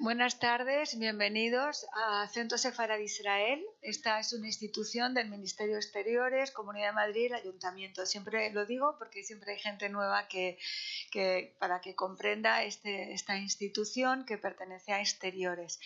Buenas tardes, bienvenidos a Centro Sefarad de Israel. Esta es una institución del Ministerio de Exteriores, Comunidad de Madrid y el Ayuntamiento. Siempre lo digo porque siempre hay gente nueva que para que comprenda esta institución que pertenece a Exteriores.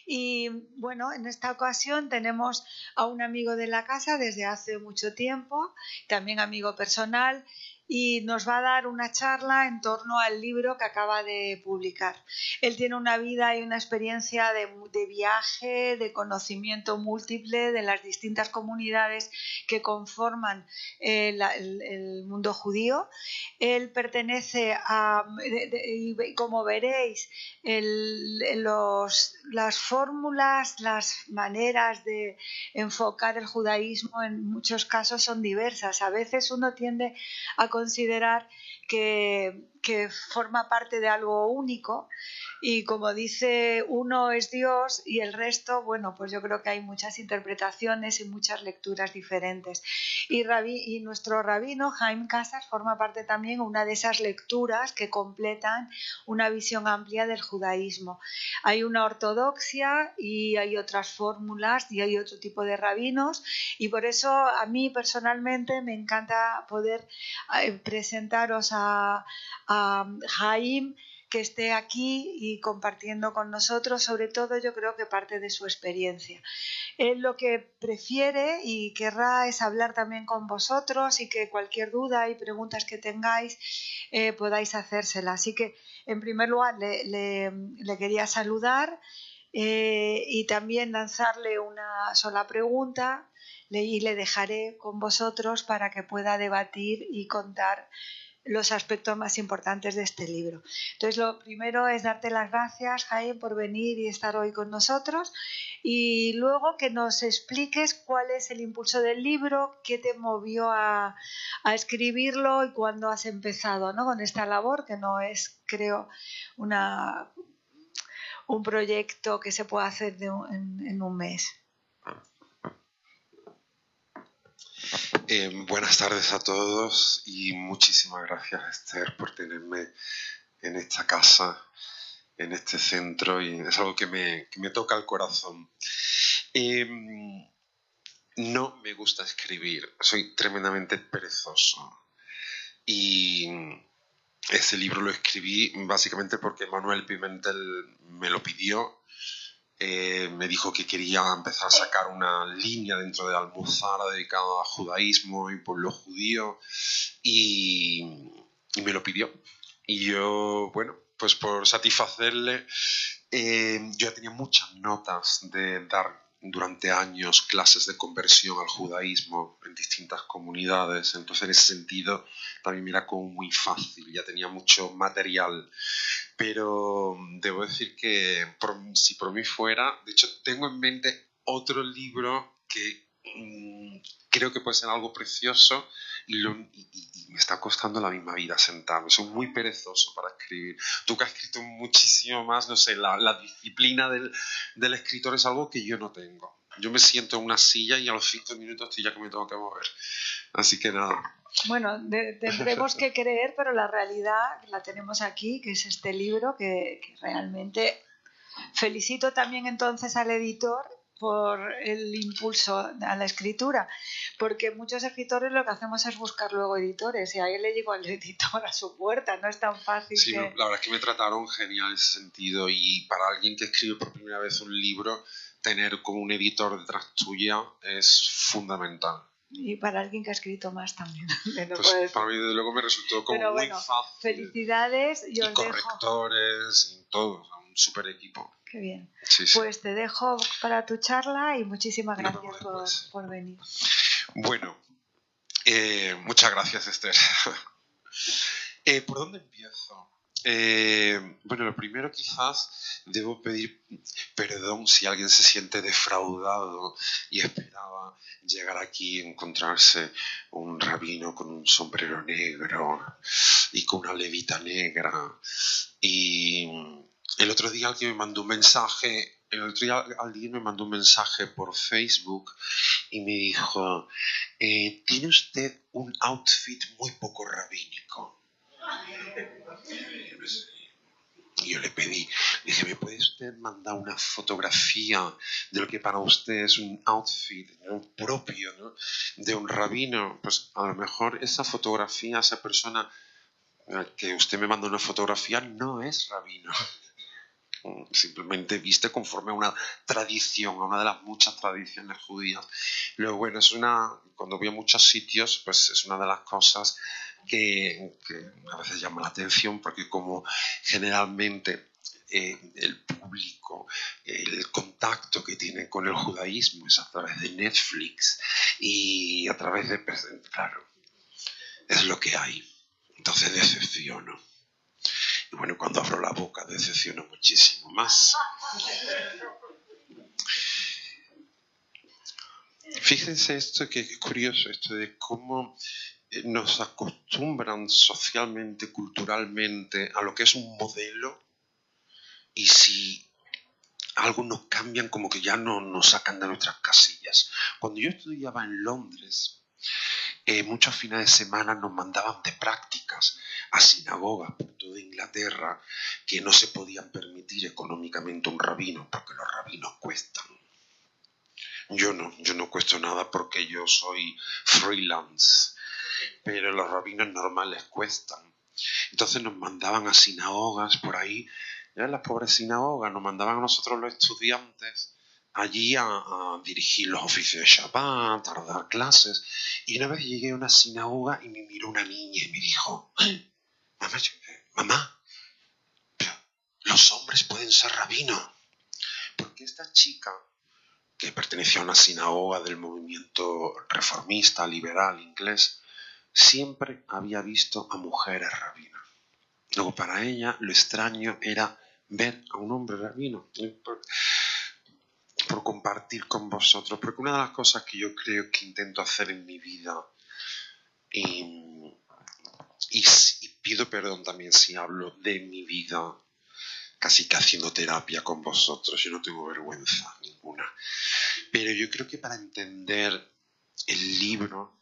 Y bueno, en esta ocasión tenemos a un amigo de la casa desde hace mucho tiempo, también amigo personal, y nos va a dar una charla en torno al libro que acaba de publicar. Él tiene una vida y una experiencia de viaje, de conocimiento múltiple de las distintas comunidades que conforman el mundo judío. Él pertenece a, como veréis, las fórmulas, las maneras de enfocar el judaísmo en muchos casos son diversas. A veces uno tiende a considerar que forma parte de algo único y como dice, uno es Dios y el resto, bueno, pues yo creo que hay muchas interpretaciones y muchas lecturas diferentes. Y nuestro rabino, Haim Casas, forma parte también de una de esas lecturas que completan una visión amplia del judaísmo. Hay una ortodoxia y hay otras fórmulas y hay otro tipo de rabinos y por eso a mí personalmente me encanta poder presentaros a Haim, que esté aquí y compartiendo con nosotros, sobre todo yo creo que parte de su experiencia. Él lo que prefiere y querrá es hablar también con vosotros y que cualquier duda y preguntas que tengáis podáis hacérsela. Así que en primer lugar le quería saludar y también lanzarle una sola pregunta y le dejaré con vosotros para que pueda debatir y contar los aspectos más importantes de este libro. Entonces, lo primero es darte las gracias, Jaime, por venir y estar hoy con nosotros y luego que nos expliques cuál es el impulso del libro, qué te movió a escribirlo y cuándo has empezado, ¿no?, con esta labor, que no es, creo, un proyecto que se pueda hacer en un mes. Buenas tardes a todos y muchísimas gracias, Esther, por tenerme en esta casa, en este centro, y es algo que me toca el corazón. No me gusta escribir, soy tremendamente perezoso y este libro lo escribí básicamente porque Manuel Pimentel me lo pidió. Me dijo que quería empezar a sacar una línea dentro de Almuzara dedicada a judaísmo y pueblo judío y me lo pidió. Y yo, bueno, pues por satisfacerle, yo ya tenía muchas notas de dar durante años clases de conversión al judaísmo en distintas comunidades, entonces en ese sentido también me era como muy fácil, ya tenía mucho material. Pero debo decir que si por mí fuera, de hecho tengo en mente otro libro que creo que puede ser algo precioso y me está costando la misma vida sentarme. Soy muy perezoso para escribir. Tú que has escrito muchísimo más, no sé, la disciplina del escritor es algo que yo no tengo. Yo me siento en una silla y a los 5 minutos estoy ya que me tengo que mover. Así que nada. Bueno, tendremos que creer, pero la realidad la tenemos aquí, que es este libro que realmente felicito también entonces al editor por el impulso a la escritura, porque muchos escritores lo que hacemos es buscar luego editores y ahí le digo al editor a su puerta, no es tan fácil. Sí, la verdad es que me trataron genial en ese sentido y para alguien que escribe por primera vez un libro, tener como un editor detrás tuya es fundamental. Y para alguien que ha escrito más también. Pues para mí desde luego me resultó como muy fácil. Felicidades. Y correctores y todo, un super equipo. Qué bien. Sí. Pues te dejo para tu charla y muchísimas gracias por venir. Bueno, muchas gracias, Esther. ¿Por dónde empiezo? Bueno, lo primero quizás debo pedir perdón si alguien se siente defraudado y esperaba llegar aquí y encontrarse un rabino con un sombrero negro y con una levita negra. Y el otro día alguien me mandó un mensaje por Facebook y me dijo, tiene usted un outfit muy poco rabínico. Y yo le pedí, dije, dije, ¿me puede usted mandar una fotografía de lo que para usted es un outfit, ¿no?, propio, ¿no?, de un rabino? Pues a lo mejor esa fotografía, esa persona que usted me manda una fotografía no es rabino. Simplemente viste conforme a una tradición, a una de las muchas tradiciones judías. Luego, bueno, cuando voy a muchos sitios, pues es una de las cosas que a veces llama la atención, porque como generalmente el público, el contacto que tiene con el judaísmo es a través de Netflix y a través de, pues, claro, es lo que hay. Entonces decepciono. Y bueno, cuando abro la boca decepciono muchísimo más. Fíjense esto, que es curioso, esto de cómo nos acostumbran socialmente, culturalmente, a lo que es un modelo, y si algo nos cambian, como que ya no nos sacan de nuestras casillas. Cuando yo estudiaba en Londres, muchos fines de semana nos mandaban de prácticas a sinagogas por toda Inglaterra que no se podían permitir económicamente un rabino, porque los rabinos cuestan. Yo no cuesto nada porque yo soy freelance, pero los rabinos normales cuestan. Entonces nos mandaban a sinagogas por ahí, las pobres sinagogas, nos mandaban a nosotros los estudiantes allí a dirigir los oficios de Shabbat, a dar clases. Y una vez llegué a una sinagoga y me miró una niña y me dijo, mamá, los hombres pueden ser rabinos. Porque esta chica, que pertenecía a una sinagoga del movimiento reformista, liberal, inglés, siempre había visto a mujeres rabinas. Luego, para ella, lo extraño era ver a un hombre rabino. Por compartir con vosotros, porque una de las cosas que yo creo que intento hacer en mi vida, y pido perdón también si hablo de mi vida, casi que haciendo terapia con vosotros, yo no tengo vergüenza ninguna, pero yo creo que para entender el libro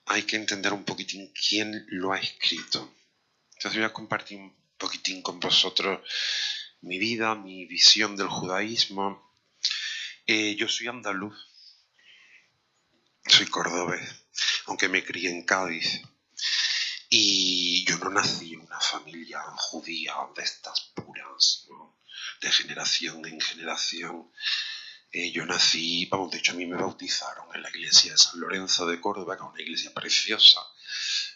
hay que entender un poquitín quién lo ha escrito. Entonces voy a compartir un poquitín con vosotros mi vida, mi visión del judaísmo. Yo soy andaluz, soy cordobés, aunque me crié en Cádiz. Y yo no nací en una familia judía de estas puras, ¿no?, de generación en generación. Yo nací, de hecho a mí me bautizaron en la iglesia de San Lorenzo de Córdoba, que es una iglesia preciosa.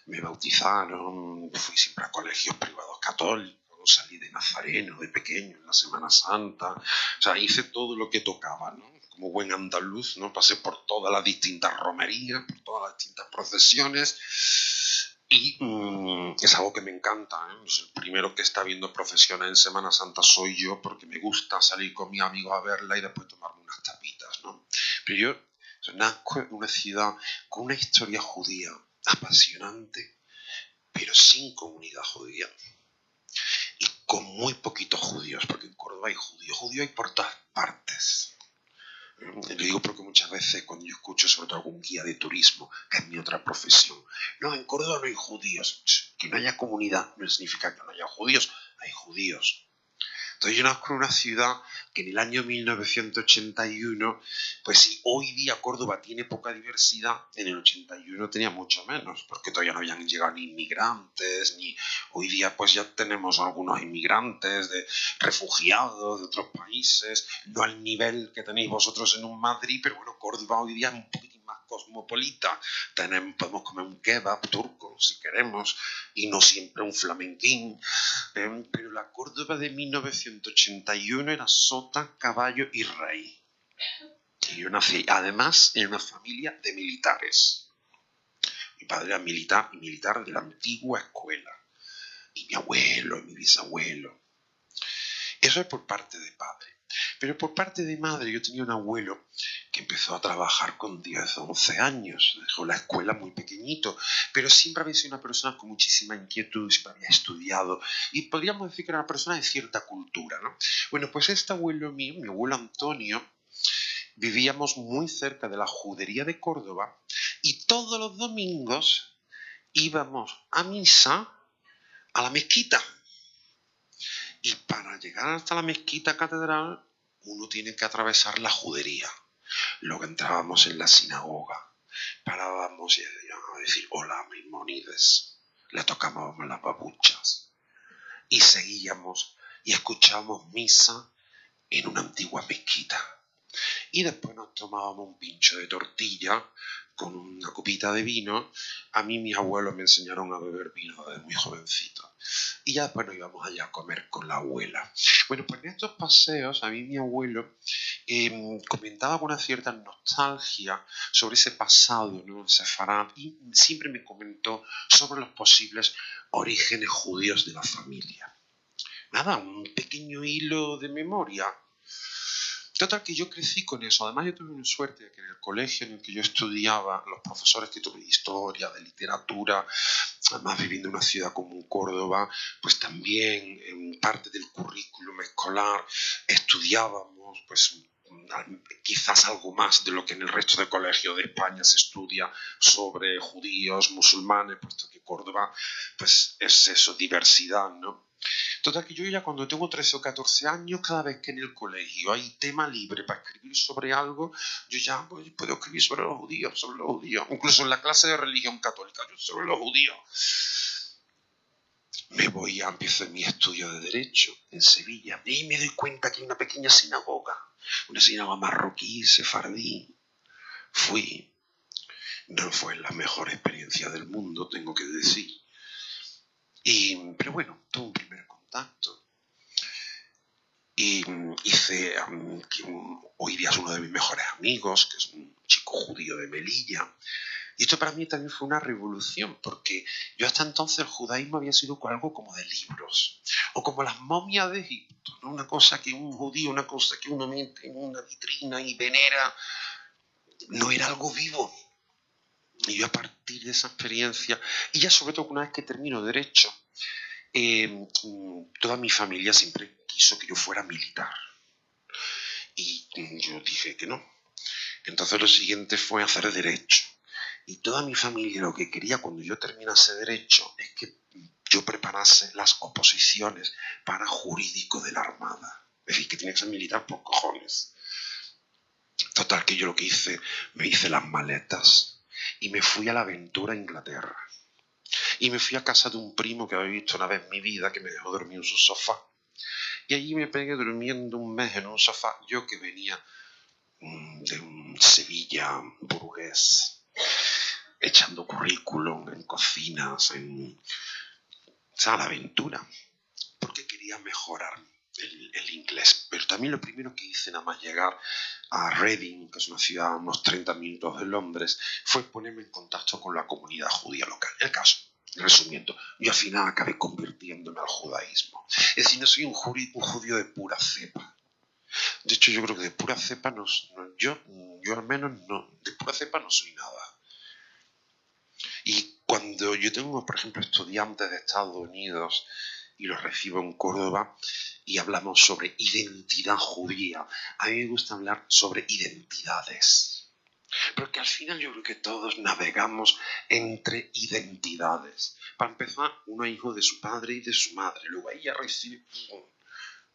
Me bautizaron, fui siempre a colegios privados católicos, salí de nazareno de pequeño en la Semana Santa. O sea, hice todo lo que tocaba, ¿no? Como buen andaluz, ¿no? Pasé por todas las distintas romerías, por todas las distintas procesiones. Y es algo que me encanta, ¿eh? Pues el primero que está viendo procesiones en Semana Santa soy yo, porque me gusta salir con mis amigos a verla y después tomarme unas tapitas, ¿no? Pero yo nazco en una ciudad con una historia judía apasionante, pero sin comunidad judía. Y con muy poquitos judíos, porque en Córdoba hay judíos. Judíos hay por todas partes. Lo digo porque muchas veces cuando yo escucho sobre todo algún guía de turismo, que es mi otra profesión, no, en Córdoba no hay judíos. Que no haya comunidad no significa que no haya judíos, hay judíos. Entonces yo nazco en una ciudad que en el año 1981, pues si hoy día Córdoba tiene poca diversidad, en el 81 tenía mucho menos, porque todavía no habían llegado ni inmigrantes, ni hoy día pues ya tenemos algunos inmigrantes, de refugiados de otros países, no al nivel que tenéis vosotros en un Madrid, pero bueno, Córdoba hoy día es un poquitín más cosmopolita. Podemos comer un kebab turco si queremos, y no siempre un flamenquín, pero la Córdoba de 1981 era sota, caballo y rey. Y yo nací además en una familia de militares. Mi padre era militar de la antigua escuela, y mi abuelo y mi bisabuelo. Eso es por parte de padre. Pero por parte de madre yo tenía un abuelo que empezó a trabajar con 10 o 11 años. Dejó la escuela muy pequeñito, pero siempre había sido una persona con muchísima inquietud, siempre había estudiado y podríamos decir que era una persona de cierta cultura, ¿no? Bueno, pues este abuelo mío, mi abuelo Antonio, vivíamos muy cerca de la judería de Córdoba y todos los domingos íbamos a misa a la mezquita. Y para llegar hasta la mezquita catedral, uno tiene que atravesar la judería. Luego entrábamos en la sinagoga, parábamos y a decir hola, Maimónides. Le tocábamos las babuchas y seguíamos y escuchábamos misa en una antigua mezquita. Y después nos tomábamos un pincho de tortilla con una copita de vino. A mí mis abuelos me enseñaron a beber vino desde muy jovencito. Y ya después nos íbamos allá a comer con la abuela. Bueno, pues en estos paseos a mí mi abuelo comentaba con una cierta nostalgia sobre ese pasado, ¿no? Sefarad, y siempre me comentó sobre los posibles orígenes judíos de la familia. Nada, un pequeño hilo de memoria. Total que yo crecí con eso. Además yo tuve una suerte de que en el colegio en el que yo estudiaba, los profesores que tuve de historia, de literatura, además viviendo en una ciudad como Córdoba, pues también en parte del currículum escolar estudiábamos pues quizás algo más de lo que en el resto del colegio de España se estudia sobre judíos, musulmanes, puesto que Córdoba pues es eso, diversidad, ¿no? Total que yo ya cuando tengo 13 o 14 años, cada vez que en el colegio hay tema libre para escribir sobre algo, yo ya pues, puedo escribir sobre los judíos, incluso en la clase de religión católica, yo sobre los judíos. Empiezo mi estudio de Derecho en Sevilla y me doy cuenta que hay una pequeña sinagoga marroquí, sefardí. Fui. No fue la mejor experiencia del mundo, tengo que decir. Pero bueno, tuve un primer contacto. Y hice, que hoy día es uno de mis mejores amigos, que es un chico judío de Melilla. Y esto para mí también fue una revolución, porque yo hasta entonces el judaísmo había sido algo como de libros, o como las momias de Egipto, ¿no? Una cosa que un judío, una cosa que uno mete en una vitrina y venera, no era algo vivo. Y yo a partir de esa experiencia, y ya sobre todo una vez que termino Derecho, toda mi familia siempre quiso que yo fuera militar. Y yo dije que no. Entonces lo siguiente fue hacer Derecho. Y toda mi familia lo que quería cuando yo terminase Derecho es que yo preparase las oposiciones para jurídico de la Armada. Es decir, que tiene que ser militar por cojones. Total, que yo lo que hice, me hice las maletas y me fui a la aventura a Inglaterra. Y me fui a casa de un primo que había visto una vez en mi vida, que me dejó dormir en su sofá. Y allí me pegué durmiendo un mes en un sofá, yo que venía de un Sevilla burgués, echando currículum en cocinas, la aventura, porque quería mejorar el inglés. Pero también lo primero que hice nada más llegar a Reading, que es una ciudad a unos 30 minutos de Londres, fue ponerme en contacto con la comunidad judía local. El caso, resumiendo, yo al final acabé convirtiéndome al judaísmo. Es decir, no soy un judío de pura cepa. De hecho, yo creo que de pura cepa yo al menos no, de pura cepa no soy nada. Y cuando yo tengo, por ejemplo, estudiantes de Estados Unidos y los recibo en Córdoba y hablamos sobre identidad judía, a mí me gusta hablar sobre identidades. Porque al final yo creo que todos navegamos entre identidades. Para empezar, uno es hijo de su padre y de su madre. Luego ella recibe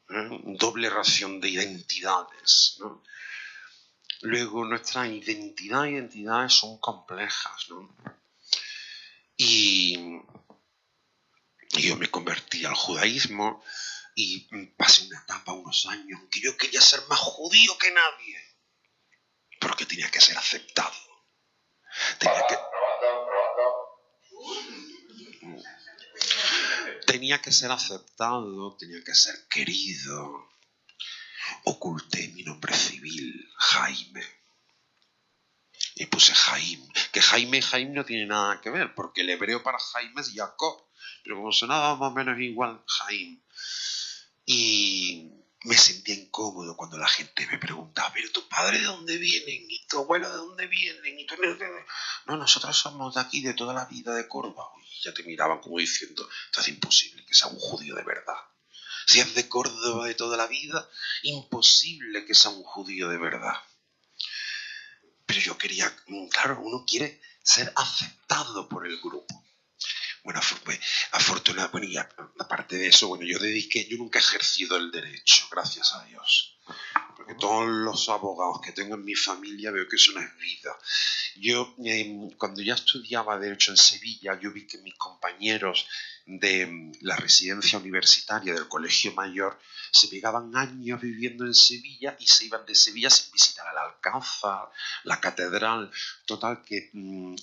doble ración de identidades, ¿no? Luego nuestras identidades son complejas, ¿no? Y yo me convertí al judaísmo y pasé una etapa, unos años, en que yo quería ser más judío que nadie, porque tenía que ser aceptado. Tenía que ser aceptado, tenía que ser querido. Oculté mi nombre civil, Jaime. Y puse Jaime. Que Jaime y Jaime no tiene nada que ver, porque el hebreo para Jaime es Jacob. Pero como sonaba más o menos igual, Jaime. Y me sentía incómodo cuando la gente me preguntaba, ¿pero tu padre de dónde vienen? ¿Y tu abuelo de dónde vienen? ¿Y tú... No, nosotros somos de aquí, de toda la vida, de Córdoba. Y ya te miraban como diciendo, esto es imposible que sea un judío de verdad. Si es de Córdoba de toda la vida, imposible que sea un judío de verdad. Pero yo quería, claro, uno quiere ser aceptado por el grupo. Bueno, afortunadamente, bueno, y aparte de eso, bueno, yo nunca he ejercido el derecho, gracias a Dios. Porque todos los abogados que tengo en mi familia veo que eso no es vida. Yo, cuando ya estudiaba Derecho en Sevilla, yo vi que mis compañeros de la residencia universitaria del Colegio Mayor se pegaban años viviendo en Sevilla y se iban de Sevilla sin visitar el Alcázar, la catedral. Total, que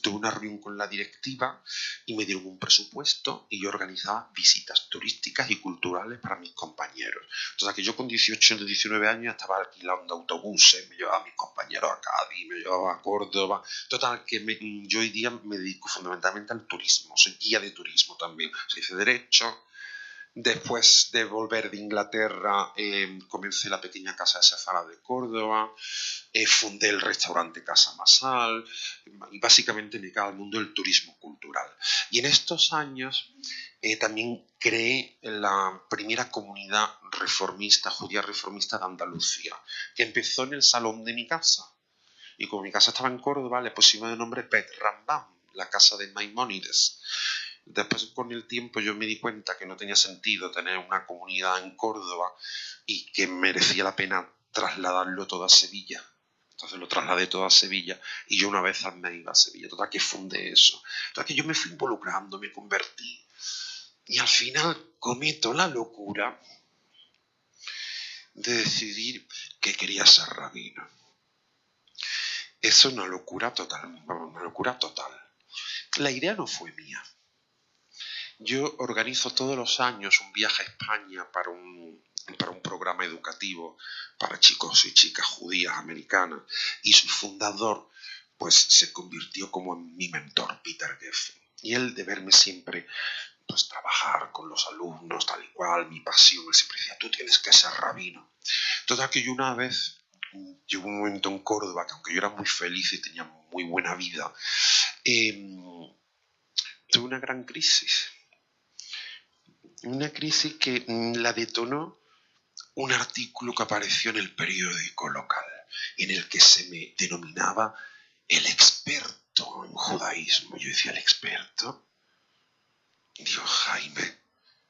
tuve una reunión con la directiva y me dieron un presupuesto y yo organizaba visitas turísticas y culturales para mis compañeros. Entonces, que yo con 18 o 19 años estaba alquilando autobuses, me llevaba a mis compañeros a Cádiz, me llevaba a Córdoba. Total, que yo hoy día me dedico fundamentalmente al turismo, soy guía de turismo también, se dice derecho. Después de volver de Inglaterra, comencé la pequeña casa de Sefara de Córdoba, fundé el restaurante Casa Masal y básicamente me dediqué al mundo del turismo cultural. Y en estos años también creé la primera comunidad reformista, judía reformista de Andalucía, que empezó en el salón de mi casa. Y como mi casa estaba en Córdoba, le pusimos de nombre Bet Rambam, la casa de Maimónides. Después, con el tiempo, yo me di cuenta que no tenía sentido tener una comunidad en Córdoba y que merecía la pena trasladarlo todo a Sevilla. Entonces lo trasladé todo a Sevilla y yo una vez al mes iba a Sevilla. Total, que fundé eso. Total, que yo me fui involucrando, me convertí. Y al final cometo la locura de decidir que quería ser rabino. Es una locura total, una locura total. La idea no fue mía. Yo organizo todos los años un viaje a España para un programa educativo para chicos y chicas judías americanas y su fundador pues se convirtió como en mi mentor, Peter Geffen. Y él, de verme siempre pues trabajar con los alumnos tal y cual, mi pasión, él siempre decía, tú tienes que ser rabino. Total, que yo una vez, llegó un momento en Córdoba que aunque yo era muy feliz y tenía muy buena vida, tuve una gran crisis. Una crisis que la detonó un artículo que apareció en el periódico local, en el que se me denominaba el experto en judaísmo. Yo decía, ¿el experto? Digo, Jaime,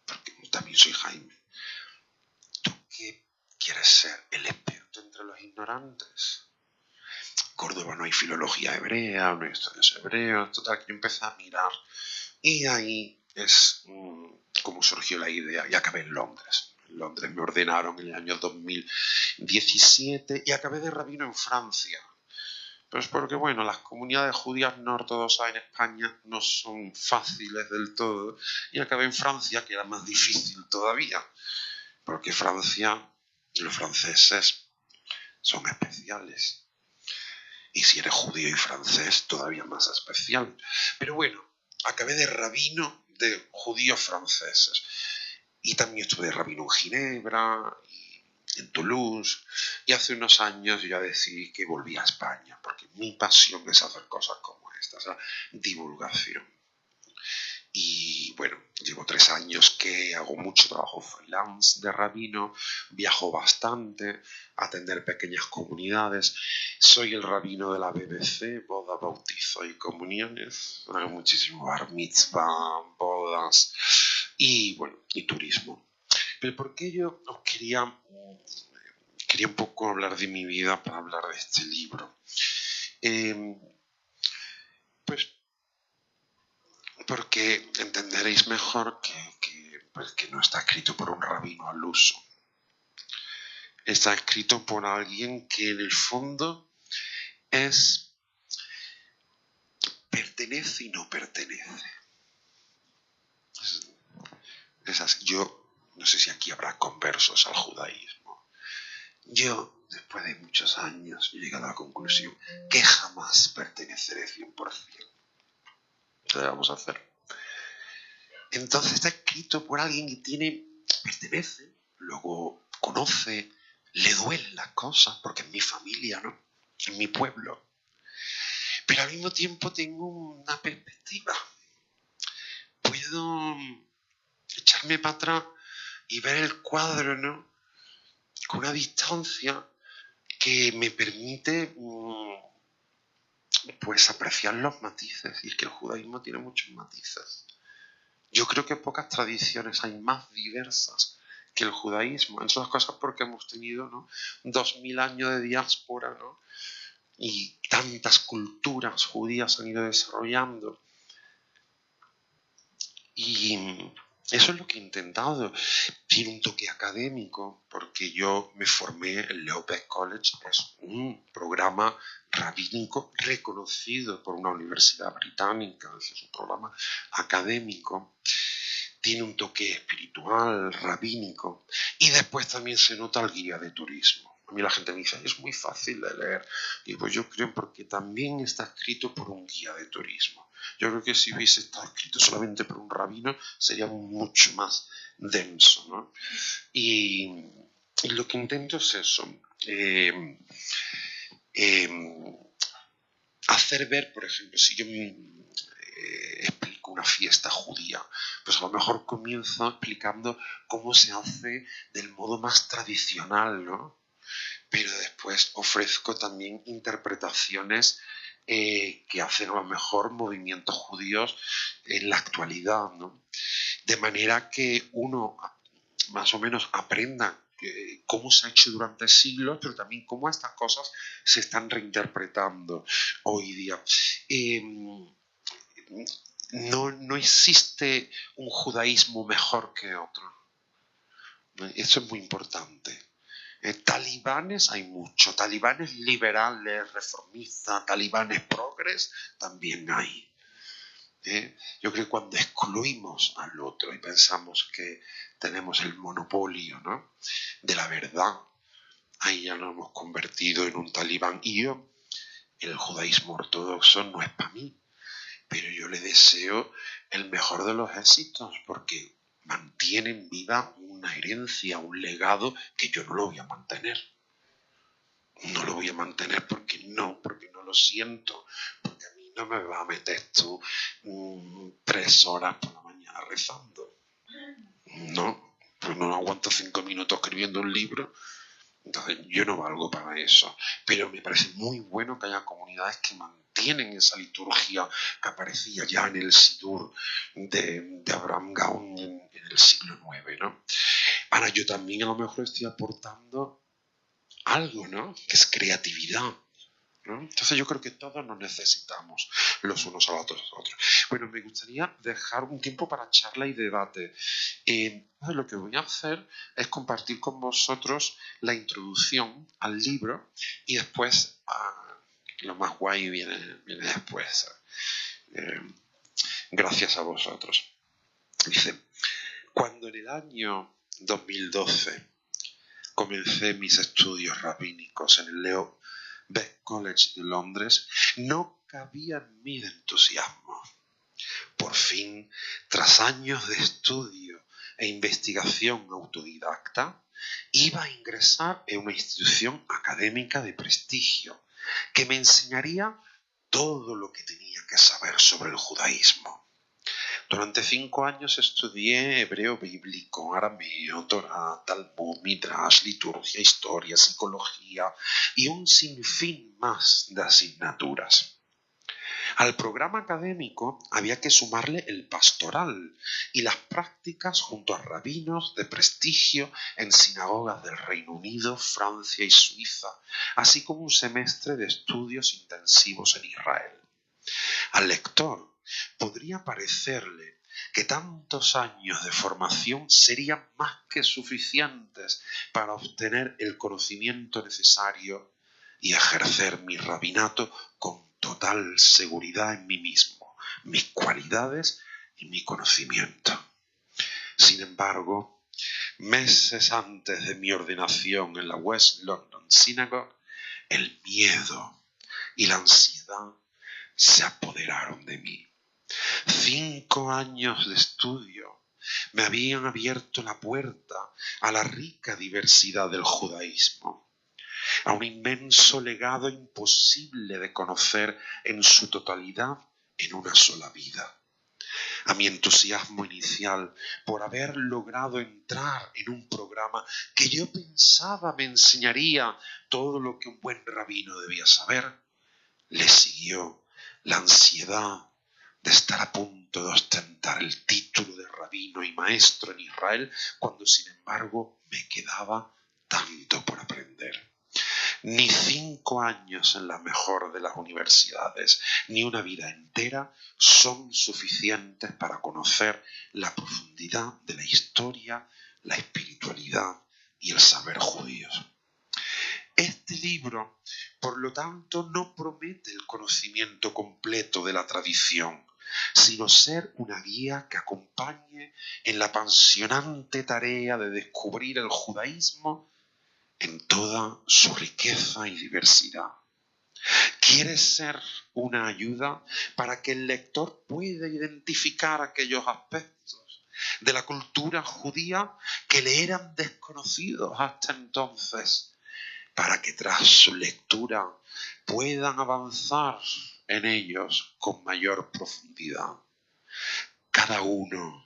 porque también soy Jaime. ¿Tú qué quieres ser? ¿El experto entre los ignorantes? Córdoba no hay filología hebrea, no hay estudios hebreos. Total, que yo empecé a mirar. Y ahí es como surgió la idea. Y acabé en Londres. En Londres me ordenaron en el año 2017 y acabé de rabino en Francia. Pero es porque, bueno, las comunidades judías no ortodoxas en España no son fáciles del todo. Y acabé en Francia, que era más difícil todavía. Porque Francia, los franceses son especiales. Y si eres judío y francés, todavía más especial. Pero bueno, acabé de rabino de judíos franceses. Y también estuve de rabino en Ginebra, y en Toulouse. Y hace unos años ya decidí que volvía a España, porque mi pasión es hacer cosas como estas, la divulgación. Y bueno, llevo 3 años que hago mucho trabajo freelance de rabino, viajo bastante, a atender pequeñas comunidades. Soy el rabino de la BBC, boda, bautizo y comuniones. Hago muchísimo bar mitzvah, bodas y bueno, y turismo. Pero ¿por qué yo os quería un poco hablar de mi vida para hablar de este libro? Pues porque entenderéis mejor que no está escrito por un rabino al uso. Está escrito por alguien que en el fondo pertenece y no pertenece. Yo no sé si aquí habrá conversos al judaísmo. Yo, después de muchos años, he llegado a la conclusión que jamás perteneceré 100%. ¿Qué vamos a hacer? Entonces está escrito por alguien que pertenece, luego conoce, le duelen las cosas, porque es mi familia, ¿no? Es mi pueblo. Pero al mismo tiempo tengo una perspectiva. Puedo echarme para atrás y ver el cuadro, ¿no? Con una distancia que me permite pues apreciar los matices. Y es que el judaísmo tiene muchos matices. Yo creo que pocas tradiciones hay más diversas que el judaísmo, entre otras cosas porque hemos tenido, ¿no?, 2000 años de diáspora, ¿no?, y tantas culturas judías han ido desarrollando. Y eso es lo que he intentado. Tiene un toque académico, porque yo me formé en Leubeck College, es un programa rabínico reconocido por una universidad británica, es un programa académico. Tiene un toque espiritual, rabínico, y después también se nota el guía de turismo. A mí la gente me dice, es muy fácil de leer. Y pues yo creo porque también está escrito por un guía de turismo. Yo creo que si hubiese estado escrito solamente por un rabino, sería mucho más denso, ¿no? Y lo que intento es eso. Hacer ver, por ejemplo, si yo explico una fiesta judía, pues a lo mejor comienzo explicando cómo se hace del modo más tradicional, ¿no? Pero después ofrezco también interpretaciones que hacen a lo mejor movimientos judíos en la actualidad, ¿no? De manera que uno más o menos aprenda cómo se ha hecho durante siglos, pero también cómo estas cosas se están reinterpretando hoy día. No existe un judaísmo mejor que otro. Eso es muy importante. Talibanes hay mucho, talibanes liberales, reformistas, talibanes progres, también hay. Yo creo que cuando excluimos al otro y pensamos que tenemos el monopolio, ¿no?, de la verdad, ahí ya nos hemos convertido en un talibán. Y yo, el judaísmo ortodoxo no es para mí, pero yo le deseo el mejor de los éxitos porque mantienen viva una herencia, un legado que yo no lo voy a mantener. No lo voy a mantener porque no lo siento, porque a mí no me va a meter tú 3 horas por la mañana rezando. No, pues no aguanto 5 minutos escribiendo un libro. Entonces yo no valgo para eso. Pero me parece muy bueno que haya comunidades que mantienen esa liturgia que aparecía ya en el Sidur de Abraham Gaon en el siglo IX, ¿no? Ahora yo también a lo mejor estoy aportando algo, ¿no?, que es creatividad, ¿no? Entonces yo creo que todos nos necesitamos los unos a los otros. Bueno, me gustaría dejar un tiempo para charla y debate. Lo que voy a hacer es compartir con vosotros la introducción al libro y después lo más guay viene después. Gracias a vosotros. Dice, cuando en el año 2012 comencé mis estudios rabínicos en el Leubeck College de Londres, no cabía en mí de entusiasmo. Por fin, tras años de estudio e investigación autodidacta, iba a ingresar en una institución académica de prestigio que me enseñaría todo lo que tenía que saber sobre el judaísmo. Durante 5 años estudié hebreo bíblico, arameo, Torah, Talmud, Midrash, liturgia, historia, psicología y un sinfín más de asignaturas. Al programa académico había que sumarle el pastoral y las prácticas junto a rabinos de prestigio en sinagogas del Reino Unido, Francia y Suiza, así como un semestre de estudios intensivos en Israel. Al lector podría parecerle que tantos años de formación serían más que suficientes para obtener el conocimiento necesario y ejercer mi rabinato con total seguridad en mí mismo, mis cualidades y mi conocimiento. Sin embargo, meses antes de mi ordenación en la West London Synagogue, el miedo y la ansiedad se apoderaron de mí. 5 años de estudio me habían abierto la puerta a la rica diversidad del judaísmo, a un inmenso legado imposible de conocer en su totalidad en una sola vida. A mi entusiasmo inicial por haber logrado entrar en un programa que yo pensaba me enseñaría todo lo que un buen rabino debía saber, le siguió la ansiedad de estar a punto de ostentar el título de rabino y maestro en Israel, cuando sin embargo me quedaba tanto por aprender. Ni 5 años en la mejor de las universidades, ni una vida entera son suficientes para conocer la profundidad de la historia, la espiritualidad y el saber judíos. Este libro, por lo tanto, no promete el conocimiento completo de la tradición, sino ser una guía que acompañe en la apasionante tarea de descubrir el judaísmo en toda su riqueza y diversidad. Quiere ser una ayuda para que el lector pueda identificar aquellos aspectos de la cultura judía que le eran desconocidos hasta entonces, para que tras su lectura puedan avanzar en ellos con mayor profundidad. Cada uno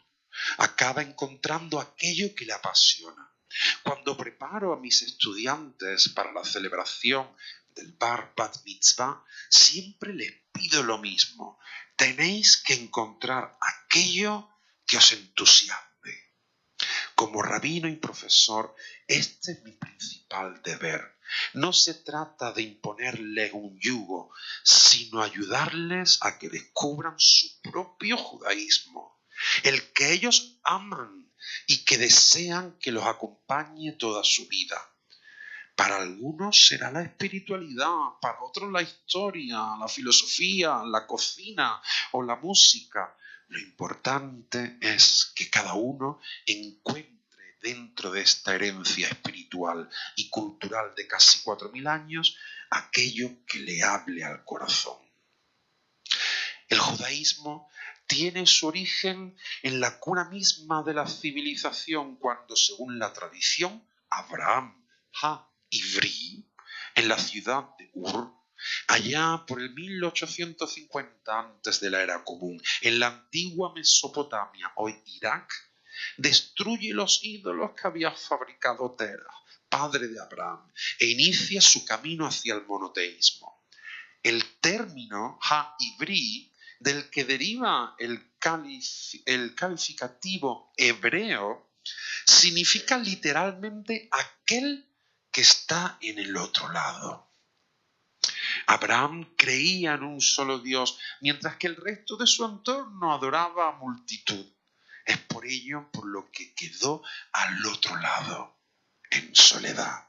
acaba encontrando aquello que le apasiona. Cuando preparo a mis estudiantes para la celebración del Bar Bat Mitzvah, siempre les pido lo mismo. Tenéis que encontrar aquello que os entusiasme. Como rabino y profesor, este es mi principal deber. No se trata de imponerles un yugo, sino ayudarles a que descubran su propio judaísmo, el que ellos aman y que desean que los acompañe toda su vida. Para algunos será la espiritualidad, para otros la historia, la filosofía, la cocina o la música. Lo importante es que cada uno encuentre dentro de esta herencia espiritual y cultural de casi 4.000 años aquello que le hable al corazón. El judaísmo tiene su origen en la cuna misma de la civilización, cuando, según la tradición, Abraham ha-Ivri, en la ciudad de Ur, allá por el 1850 antes de la era común, en la antigua Mesopotamia, hoy Irak, destruye los ídolos que había fabricado Terah, padre de Abraham, e inicia su camino hacia el monoteísmo. El término ha-Ivri, del que deriva el calificativo hebreo, significa literalmente aquel que está en el otro lado. Abraham creía en un solo Dios, mientras que el resto de su entorno adoraba a multitud. Es por ello por lo que quedó al otro lado, en soledad.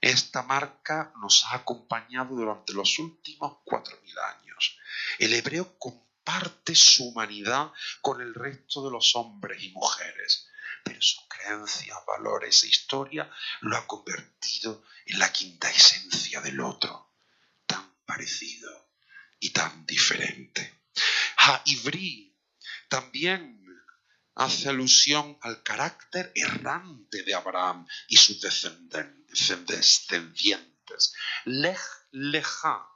Esta marca nos ha acompañado durante los últimos 4.000 años. El hebreo comparte su humanidad con el resto de los hombres y mujeres, pero sus creencias, valores e historia lo ha convertido en la quinta esencia del otro, tan parecido y tan diferente. Ha-Ivri también hace alusión al carácter errante de Abraham y sus descendientes. Lej leja,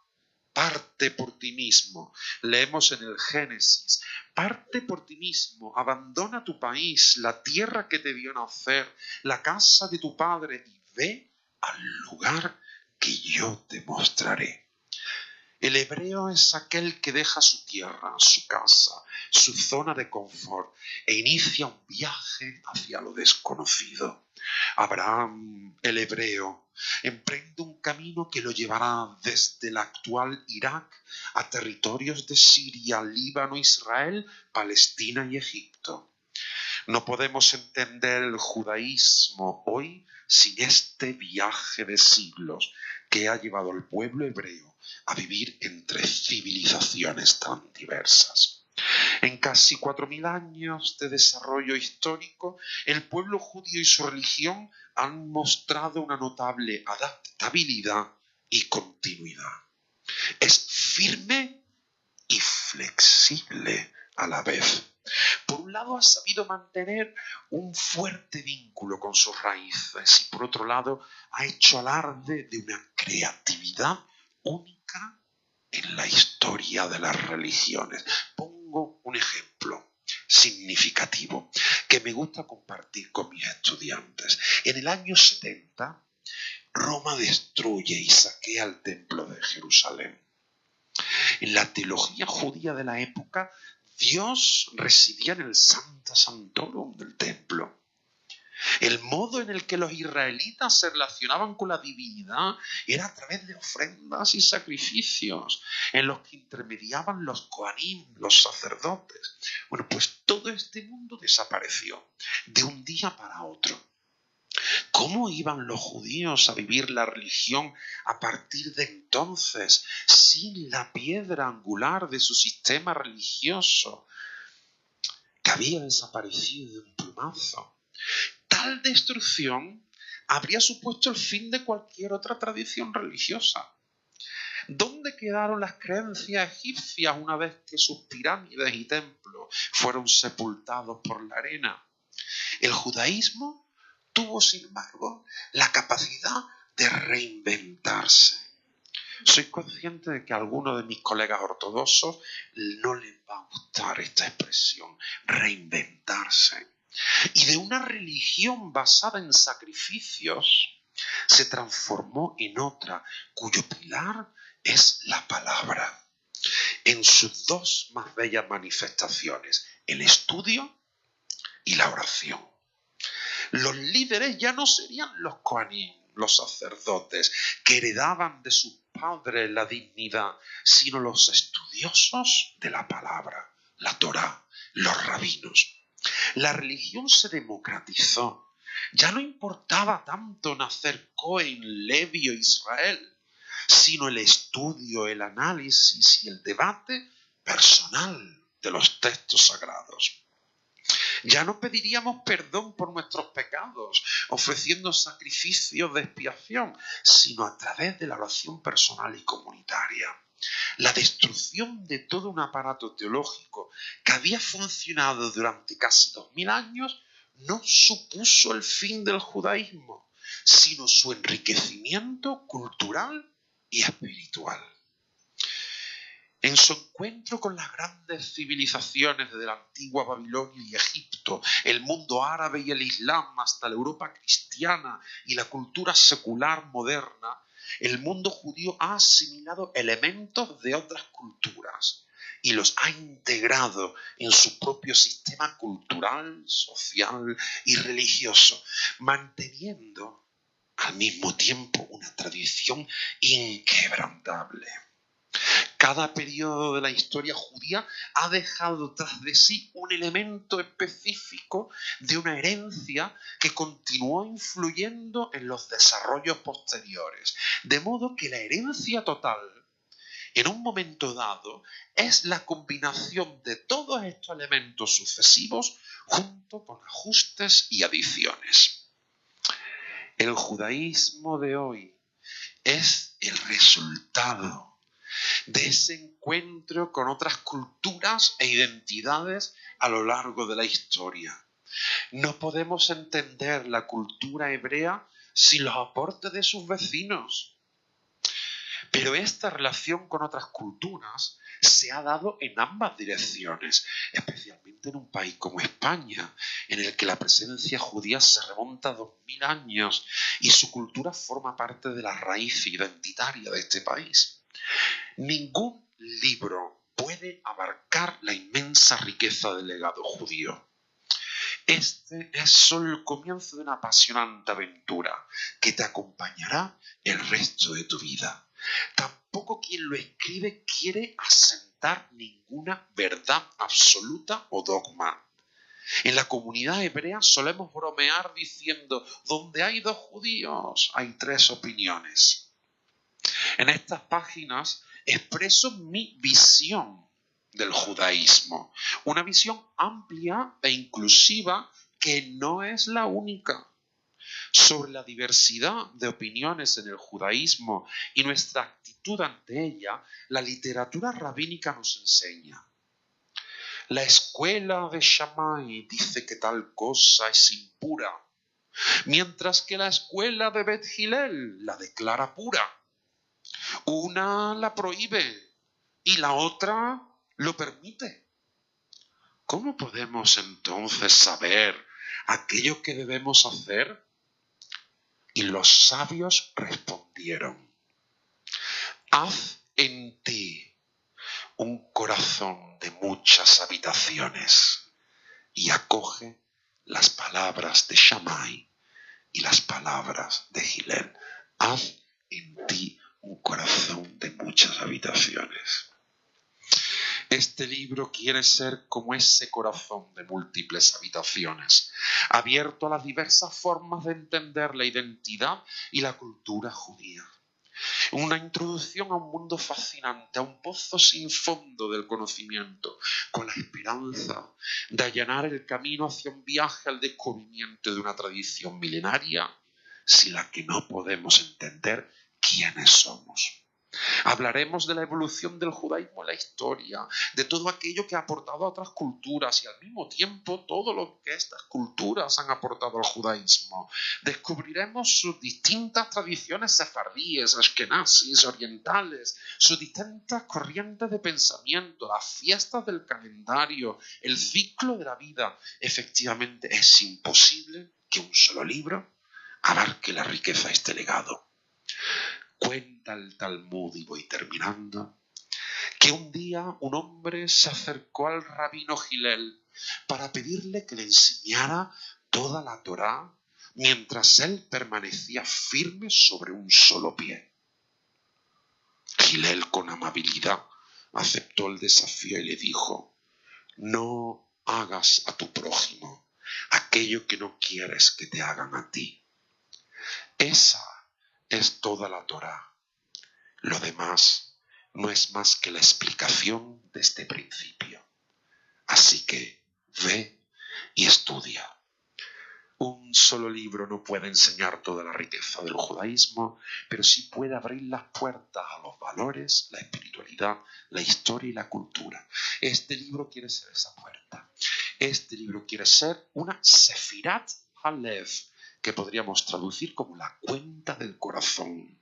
parte por ti mismo. Leemos en el Génesis, parte por ti mismo, abandona tu país, la tierra que te vio nacer, la casa de tu padre, y ve al lugar que yo te mostraré. El hebreo es aquel que deja su tierra, su casa, su zona de confort e inicia un viaje hacia lo desconocido. Abraham, el hebreo, emprende un camino que lo llevará desde el actual Irak a territorios de Siria, Líbano, Israel, Palestina y Egipto. No podemos entender el judaísmo hoy sin este viaje de siglos que ha llevado al pueblo hebreo a vivir entre civilizaciones tan diversas. En casi 4.000 años de desarrollo histórico, el pueblo judío y su religión han mostrado una notable adaptabilidad y continuidad. Es firme y flexible a la vez. Por un lado, ha sabido mantener un fuerte vínculo con sus raíces y por otro lado, ha hecho alarde de una creatividad única en la historia de las religiones. Pongo un ejemplo significativo que me gusta compartir con mis estudiantes. En el año 70, Roma destruye y saquea el templo de Jerusalén. En la teología judía de la época, Dios residía en el Sancta Sanctorum del templo. El modo en el que los israelitas se relacionaban con la divinidad era a través de ofrendas y sacrificios, en los que intermediaban los Kohanim, los sacerdotes. Bueno, pues todo este mundo desapareció de un día para otro. ¿Cómo iban los judíos a vivir la religión a partir de entonces, sin la piedra angular de su sistema religioso, que había desaparecido de un plumazo? Tal destrucción habría supuesto el fin de cualquier otra tradición religiosa. ¿Dónde quedaron las creencias egipcias una vez que sus pirámides y templos fueron sepultados por la arena? El judaísmo tuvo, sin embargo, la capacidad de reinventarse. Soy consciente de que a algunos de mis colegas ortodoxos no les va a gustar esta expresión, reinventarse. Y de una religión basada en sacrificios se transformó en otra cuyo pilar es la palabra, en sus dos más bellas manifestaciones, el estudio y la oración. Los líderes ya no serían los Kohanim, los sacerdotes, que heredaban de sus padres la dignidad, sino los estudiosos de la palabra, la Torá, los rabinos. La religión se democratizó. Ya no importaba tanto nacer Cohen, Levi o Israel, sino el estudio, el análisis y el debate personal de los textos sagrados. Ya no pediríamos perdón por nuestros pecados, ofreciendo sacrificios de expiación, sino a través de la oración personal y comunitaria. La destrucción de todo un aparato teológico que había funcionado durante casi 2000 años no supuso el fin del judaísmo, sino su enriquecimiento cultural y espiritual. En su encuentro con las grandes civilizaciones desde la antigua Babilonia y Egipto, el mundo árabe y el Islam, hasta la Europa cristiana y la cultura secular moderna, el mundo judío ha asimilado elementos de otras culturas y los ha integrado en su propio sistema cultural, social y religioso, manteniendo al mismo tiempo una tradición inquebrantable. Cada periodo de la historia judía ha dejado tras de sí un elemento específico de una herencia que continuó influyendo en los desarrollos posteriores. De modo que la herencia total, en un momento dado, es la combinación de todos estos elementos sucesivos junto con ajustes y adiciones. El judaísmo de hoy es el resultado de ese encuentro con otras culturas e identidades a lo largo de la historia. No podemos entender la cultura hebrea sin los aportes de sus vecinos. Pero esta relación con otras culturas se ha dado en ambas direcciones, especialmente en un país como España, en el que la presencia judía se remonta a 2000 años y su cultura forma parte de la raíz identitaria de este país. Ningún libro puede abarcar la inmensa riqueza del legado judío. Este es solo el comienzo de una apasionante aventura que te acompañará el resto de tu vida. Tampoco quien lo escribe quiere asentar ninguna verdad absoluta o dogma. En la comunidad hebrea solemos bromear diciendo: donde hay dos judíos hay tres opiniones. En estas páginas expreso mi visión del judaísmo, una visión amplia e inclusiva que no es la única. Sobre la diversidad de opiniones en el judaísmo y nuestra actitud ante ella, la literatura rabínica nos enseña. La escuela de Shammai dice que tal cosa es impura, mientras que la escuela de Bet Hillel la declara pura. Una la prohíbe y la otra lo permite. ¿Cómo podemos entonces saber aquello que debemos hacer? Y los sabios respondieron: haz en ti un corazón de muchas habitaciones y acoge las palabras de Shammai y las palabras de Hillel. Haz en ti un corazón de muchas habitaciones. Este libro quiere ser como ese corazón de múltiples habitaciones, abierto a las diversas formas de entender la identidad y la cultura judía. Una introducción a un mundo fascinante, a un pozo sin fondo del conocimiento, con la esperanza de allanar el camino hacia un viaje al descubrimiento de una tradición milenaria, sin la que no podemos entender quiénes somos. Hablaremos de la evolución del judaísmo en la historia, de todo aquello que ha aportado a otras culturas y al mismo tiempo todo lo que estas culturas han aportado al judaísmo. Descubriremos sus distintas tradiciones sefardíes, ashkenazis, orientales, sus distintas corrientes de pensamiento, las fiestas del calendario, el ciclo de la vida. Efectivamente, es imposible que un solo libro abarque la riqueza de este legado. Cuenta el Talmud, y voy terminando, que un día un hombre se acercó al rabino Hillel para pedirle que le enseñara toda la Torá mientras él permanecía firme sobre un solo pie. Hillel, con amabilidad, aceptó el desafío y le dijo: no hagas a tu prójimo aquello que no quieres que te hagan a ti. Esa es toda la Torá. Lo demás no es más que la explicación de este principio. Así que ve y estudia. Un solo libro no puede enseñar toda la riqueza del judaísmo, pero sí puede abrir las puertas a los valores, la espiritualidad, la historia y la cultura. Este libro quiere ser esa puerta. Este libro quiere ser una Sefirat Halev, que podríamos traducir como la cuenta del corazón.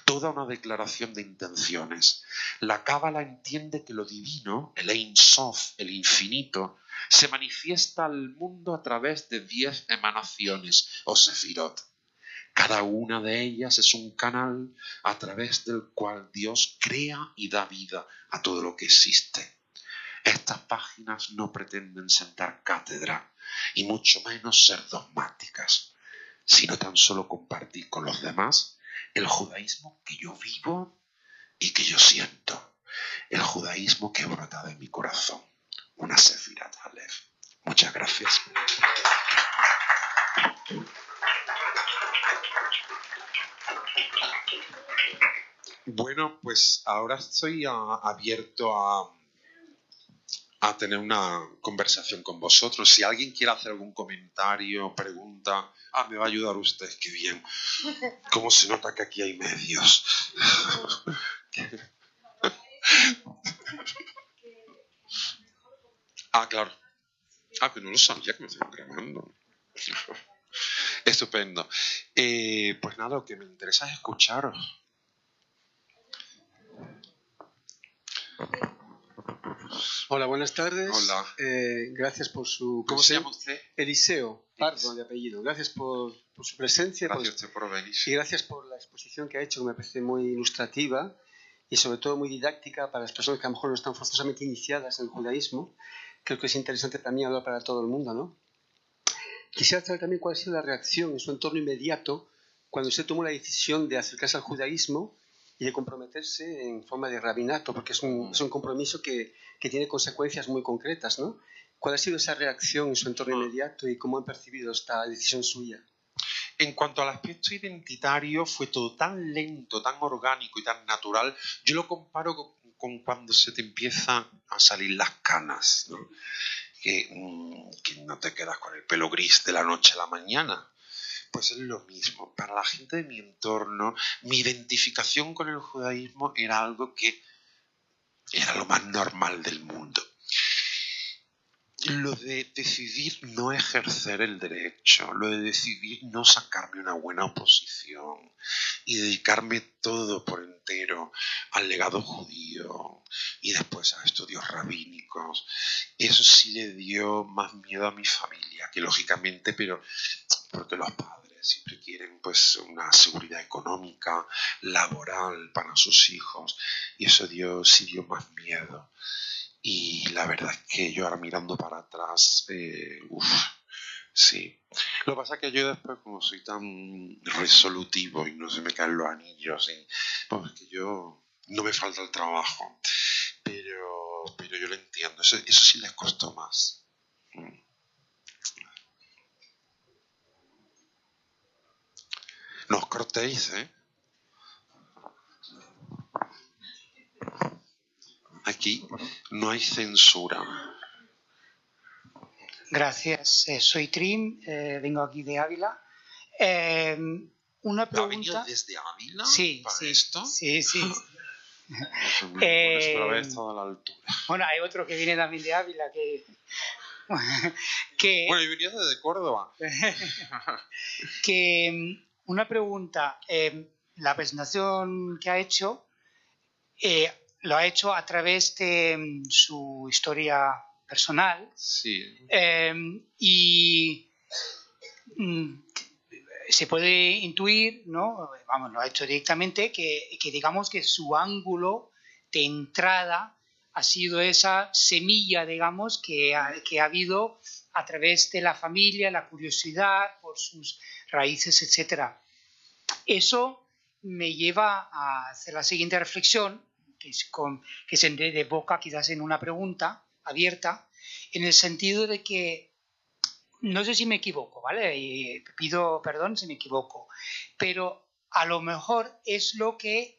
Toda una declaración de intenciones. La Cábala entiende que lo divino, el Ein Sof, el infinito, se manifiesta al mundo a través de 10 emanaciones o sefirot. Cada una de ellas es un canal a través del cual Dios crea y da vida a todo lo que existe. Estas páginas no pretenden sentar cátedra y mucho menos ser dogmáticas, sino tan solo compartir con los demás el judaísmo que yo vivo y que yo siento, el judaísmo que brota de mi corazón, una Sefirat Halev. Muchas gracias. Bueno, pues ahora estoy abierto a tener una conversación con vosotros. Si alguien quiere hacer algún comentario, pregunta, me va a ayudar usted, qué bien. ¿Cómo se nota que aquí hay medios? Claro. Pero no lo sabía que me estaban grabando. Estupendo. Pues nada, lo que me interesa es escucharos. Hola, buenas tardes. Hola. Gracias por su... ¿Cómo se llama usted? Eliseo Pardo, de apellido. Gracias por su presencia. Gracias a usted por venir. Y gracias por la exposición que ha hecho, que me parece muy ilustrativa y sobre todo muy didáctica para las personas que a lo mejor no están forzosamente iniciadas en el judaísmo. Creo que es interesante también hablar para todo el mundo, ¿no? Quisiera saber también cuál ha sido la reacción en su entorno inmediato cuando usted tomó la decisión de acercarse al judaísmo y de comprometerse en forma de rabinato, porque es un compromiso que tiene consecuencias muy concretas, ¿no? ¿Cuál ha sido esa reacción en su entorno inmediato y cómo han percibido esta decisión suya? En cuanto al aspecto identitario, fue todo tan lento, tan orgánico y tan natural. Yo lo comparo con cuando se te empiezan a salir las canas, ¿no? Que no te quedas con el pelo gris de la noche a la mañana. Pues es lo mismo. Para la gente de mi entorno, mi identificación con el judaísmo era algo que era lo más normal del mundo. Lo de decidir no ejercer el derecho, lo de decidir no sacarme una buena oposición y dedicarme todo por entero al legado judío y después a estudios rabínicos, eso sí le dio más miedo a mi familia, que lógicamente, pero porque los padres siempre quieren pues una seguridad económica, laboral para sus hijos, y eso sí dio más miedo. Y la verdad es que yo ahora mirando para atrás, sí. Lo que pasa es que yo después, como soy tan resolutivo y no se me caen los anillos, pues que yo no me falta el trabajo, pero yo lo entiendo, eso sí les costó más. No os cortéis, ¿eh? Aquí no hay censura. Gracias, soy Trin, vengo aquí de Ávila. Una ¿Ha pregunta. venido desde Ávila Sí, para sí, esto? sí, sí. Por eso haber estado a la altura. Bueno, hay otro que viene también de Ávila que... Bueno, yo venía desde Córdoba. Una pregunta. La presentación que ha hecho lo ha hecho a través de su historia personal. Sí. Y se puede intuir, ¿no? Vamos, lo ha hecho directamente, que digamos que su ángulo de entrada ha sido esa semilla, digamos, que ha habido a través de la familia, la curiosidad por sus raíces, etc. Eso me lleva a hacer la siguiente reflexión, que se desemboca quizás en una pregunta abierta, en el sentido de que no sé si me equivoco, ¿vale? Y pido perdón si me equivoco, pero a lo mejor es lo que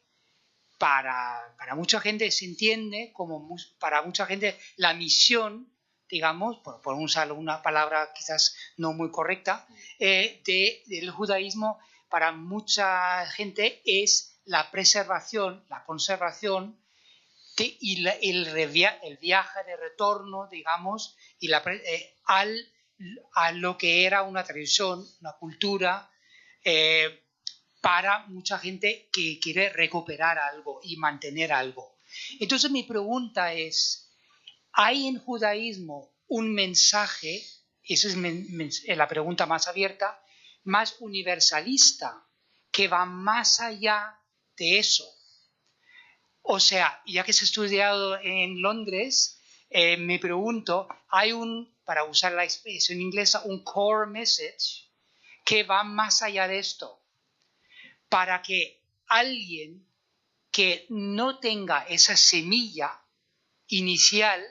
para mucha gente se entiende como, para mucha gente, la misión, digamos, por usar una palabra quizás no muy correcta, del judaísmo para mucha gente es la preservación, la conservación y el viaje de retorno, digamos, y a lo que era una tradición, una cultura, para mucha gente que quiere recuperar algo y mantener algo. Entonces mi pregunta es, ¿hay en judaísmo un mensaje, esa es la pregunta más abierta, más universalista, que va más allá de eso? O sea, ya que se ha estudiado en Londres, me pregunto, hay para usar la expresión inglesa, un core message que va más allá de esto, para que alguien que no tenga esa semilla inicial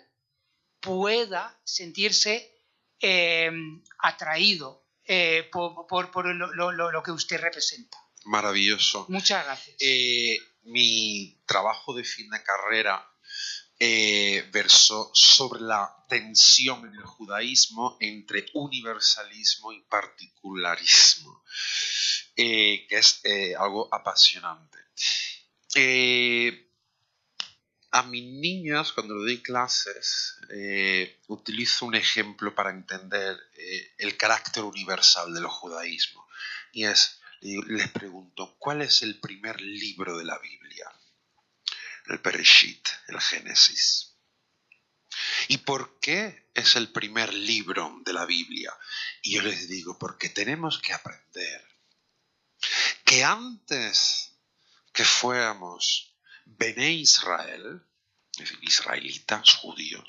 pueda sentirse atraído por lo que usted representa. Maravilloso. Muchas gracias. Mi trabajo de fin de carrera versó sobre la tensión en el judaísmo entre universalismo y particularismo, que es algo apasionante. A mis niños, cuando les doy clases, utilizo un ejemplo para entender el carácter universal del judaísmo, y les pregunto, ¿cuál es el primer libro de la Biblia? El Bereshit, el Génesis. ¿Y por qué es el primer libro de la Biblia? Y yo les digo, porque tenemos que aprender que antes que fuéramos Bene Israel, es decir, israelitas, judíos,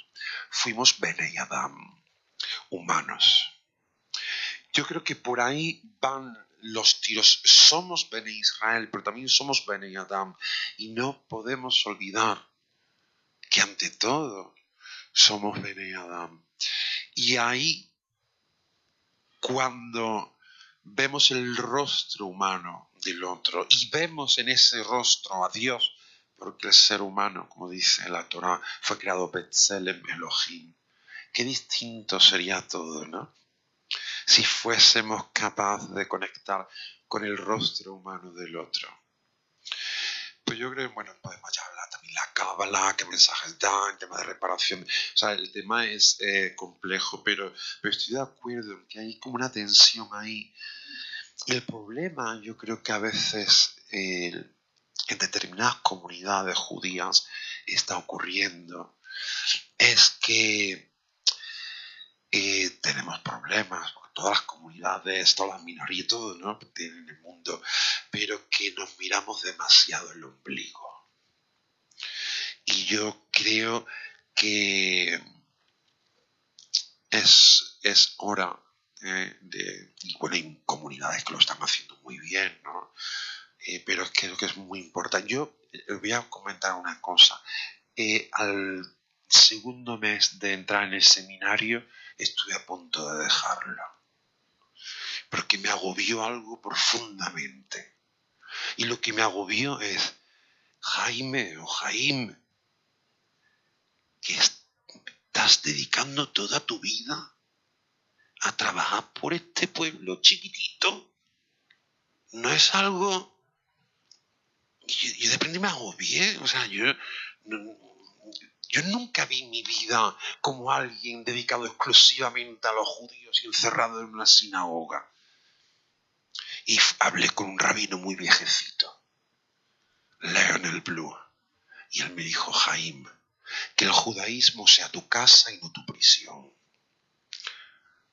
fuimos Bene Adam, humanos. Yo creo que por ahí van los tiros. Somos Bene Israel, pero también somos Bene Adam. Y no podemos olvidar que ante todo somos Bene Adam. Y ahí, cuando vemos el rostro humano del otro y vemos en ese rostro a Dios, porque el ser humano, como dice la Torá, fue creado Betzelem Elohim. Qué distinto sería todo, ¿no? Si fuésemos capaces de conectar con el rostro humano del otro. Pues yo creo que, bueno, podemos ya hablar también la cábala, qué mensajes dan, el tema de reparación. O sea, el tema es complejo, pero estoy de acuerdo en que hay como una tensión ahí. Y el problema, yo creo que a veces en determinadas comunidades judías está ocurriendo, es que tenemos problemas, porque todas las comunidades, todas las minorías, todo, ¿no?, que tienen el mundo, pero que nos miramos demasiado el ombligo. Y yo creo que es hora y bueno, hay comunidades que lo están haciendo muy bien, ¿no? Pero es que creo que es muy importante. Yo voy a comentar una cosa. Al segundo mes de entrar en el seminario estuve a punto de dejarlo, porque me agobió algo profundamente. Y lo que me agobió es, Jaime o Jaime, que estás dedicando toda tu vida a trabajar por este pueblo chiquitito. No es algo... Yo de repente me agobié. O sea, yo nunca vi mi vida como alguien dedicado exclusivamente a los judíos y encerrado en una sinagoga. Y hablé con un rabino muy viejecito, Leonel Blue, y él me dijo, Jaime, que el judaísmo sea tu casa y no tu prisión.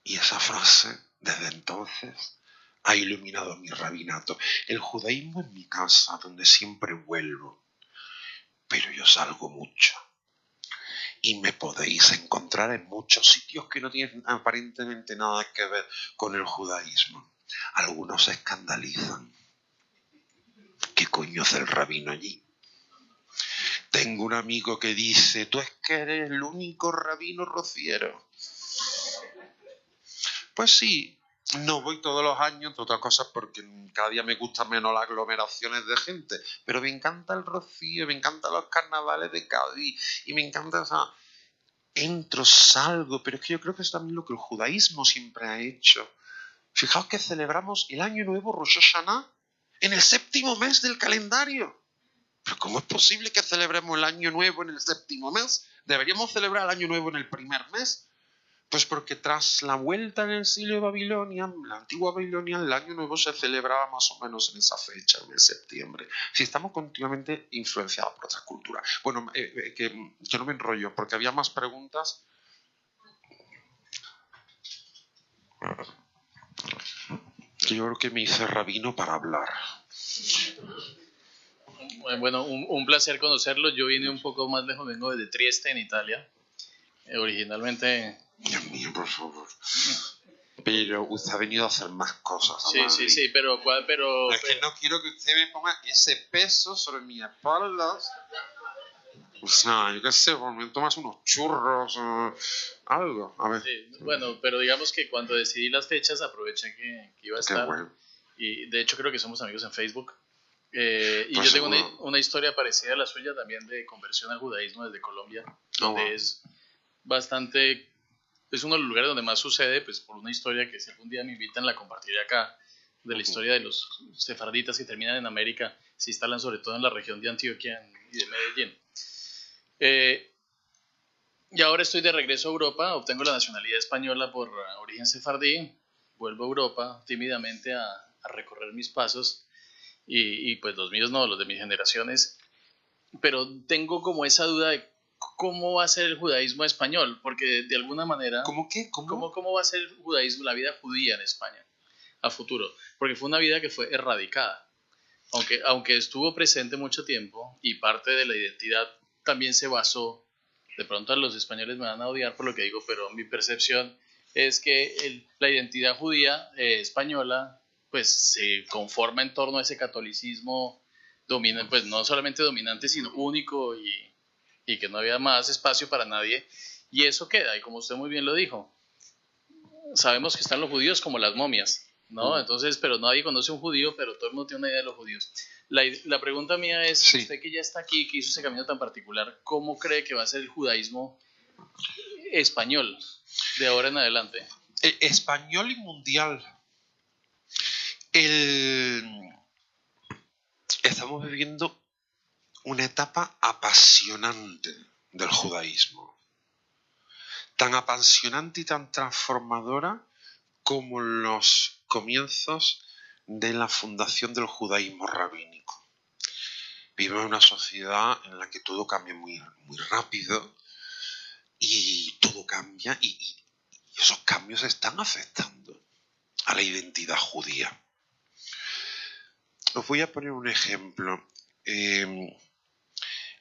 Y esa frase, desde entonces, ha iluminado mi rabinato. El judaísmo es mi casa, donde siempre vuelvo, pero yo salgo mucho. Y me podéis encontrar en muchos sitios que no tienen aparentemente nada que ver con el judaísmo. Algunos se escandalizan. ¿Qué coño hace el rabino allí? Tengo un amigo que dice, tú es que eres el único rabino rociero. Pues sí, no voy todos los años, entre otras cosas porque cada día me gustan menos las aglomeraciones de gente, pero me encanta el rocío, me encantan los carnavales de Cádiz y me encanta, o sea, entro, salgo, pero es que yo creo que es también lo que el judaísmo siempre ha hecho. Fijaos que celebramos el Año Nuevo Rosh Hashanah en el 7º mes del calendario. ¿Pero cómo es posible que celebremos el Año Nuevo en el 7º mes? ¿Deberíamos celebrar el Año Nuevo en el primer mes? Pues porque tras la vuelta en el siglo de Babilonia, la antigua Babilonia, el Año Nuevo se celebraba más o menos en esa fecha, en el septiembre. Si estamos continuamente influenciados por otras culturas. Bueno, que no me enrollo, porque había más preguntas. Que yo creo que me hice rabino para hablar. Bueno, un placer conocerlo. Yo vine un poco más lejos, vengo desde Trieste, en Italia. Originalmente... Dios mío, por favor. Pero usted ha venido a hacer más cosas. Sí, pero... Es que no quiero que usted me ponga ese peso sobre mi espalda. O sea, yo qué sé, por me tomas unos churros o algo. A ver. Sí, bueno, pero digamos que cuando decidí las fechas aproveché que iba a estar. Qué bueno. Y de hecho creo que somos amigos en Facebook. Y pues yo tengo una historia parecida a la suya también de conversión al judaísmo desde Colombia, donde es bastante... Es uno de los lugares donde más sucede, pues por una historia que si algún día me invitan la compartiré acá, de la historia de los sefarditas que terminan en América, se instalan sobre todo en la región de Antioquia y de Medellín. Y ahora estoy de regreso a Europa, obtengo la nacionalidad española por origen sefardí, vuelvo a Europa tímidamente a recorrer mis pasos, y pues los míos no, los de mis generaciones, pero tengo como esa duda de cómo va a ser el judaísmo español, porque de alguna manera... ¿Cómo qué? ¿Cómo va a ser el judaísmo, la vida judía en España a futuro? Porque fue una vida que fue erradicada, aunque estuvo presente mucho tiempo y parte de la identidad también se basó, de pronto los españoles me van a odiar por lo que digo, pero mi percepción es que la identidad judía española pues se conforma en torno a ese catolicismo pues no solamente dominante, sino único y que no había más espacio para nadie, y eso queda, y como usted muy bien lo dijo, sabemos que están los judíos como las momias, ¿no? Entonces, pero nadie conoce a un judío, pero todo el mundo tiene una idea de los judíos. La pregunta mía es, sí. Usted que ya está aquí, que hizo ese camino tan particular, ¿cómo cree que va a ser el judaísmo español de ahora en adelante? Español y mundial. Estamos viviendo una etapa apasionante del judaísmo. Tan apasionante y tan transformadora como los comienzos de la fundación del judaísmo rabínico. Vivimos en una sociedad en la que todo cambia muy, muy rápido y todo cambia y esos cambios están afectando a la identidad judía. Os voy a poner un ejemplo.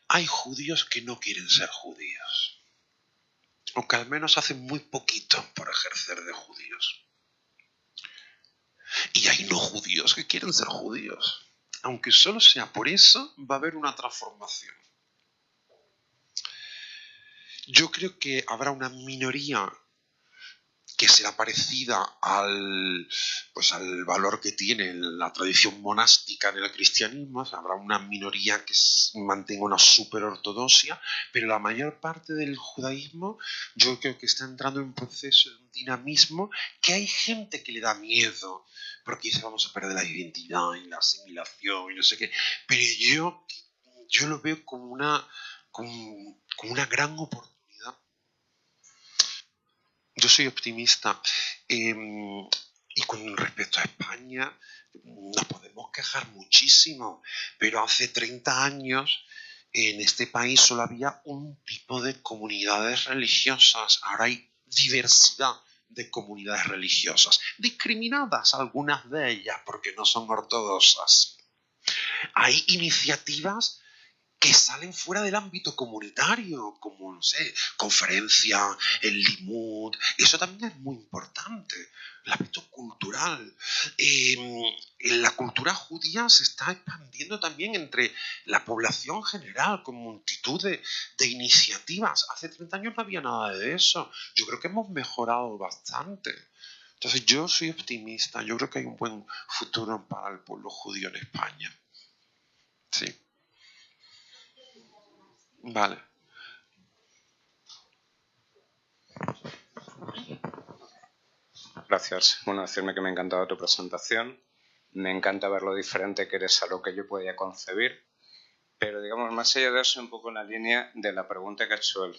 Hay judíos que no quieren ser judíos, o que al menos hacen muy poquito por ejercer de judíos. Y hay no judíos que quieren ser judíos. Aunque solo sea por eso, va a haber una transformación. Yo creo que habrá una minoría que será parecida al valor que tiene la tradición monástica en el cristianismo. O sea, habrá una minoría que mantenga una superortodoxia, pero la mayor parte del judaísmo yo creo que está entrando en un proceso de un dinamismo que hay gente que le da miedo, porque dice vamos a perder la identidad y la asimilación y no sé qué, pero yo lo veo como una gran oportunidad. Yo soy optimista y con respecto a España nos podemos quejar muchísimo, pero hace 30 años en este país solo había un tipo de comunidades religiosas. Ahora hay diversidad de comunidades religiosas, discriminadas algunas de ellas porque no son ortodoxas. Hay iniciativas que salen fuera del ámbito comunitario, como, no sé, conferencia, el limud, eso también es muy importante, el ámbito cultural. La cultura judía se está expandiendo también entre la población general, con multitud de iniciativas. Hace 30 años no había nada de eso. Yo creo que hemos mejorado bastante. Entonces yo soy optimista, yo creo que hay un buen futuro para el pueblo judío en España. Sí. Vale. Gracias. Bueno, decirme que me ha encantado tu presentación. Me encanta ver lo diferente que eres a lo que yo podía concebir. Pero, digamos, más allá de eso, un poco en la línea de la pregunta que ha hecho él.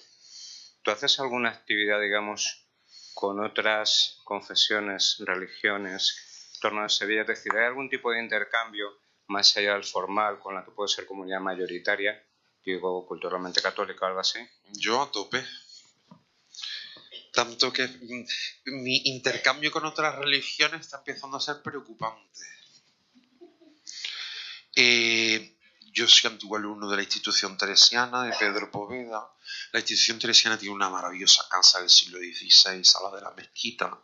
¿Tú haces alguna actividad, digamos, con otras confesiones, religiones, en torno a Sevilla? Es decir, ¿hay algún tipo de intercambio más allá del formal con la que puede ser comunidad mayoritaria? Digo, culturalmente católica o algo así. Yo a tope. Tanto que mi intercambio con otras religiones está empezando a ser preocupante. Yo soy antiguo alumno de la institución teresiana de Pedro Poveda. La institución teresiana tiene una maravillosa casa del siglo XVI, sala de la mezquita.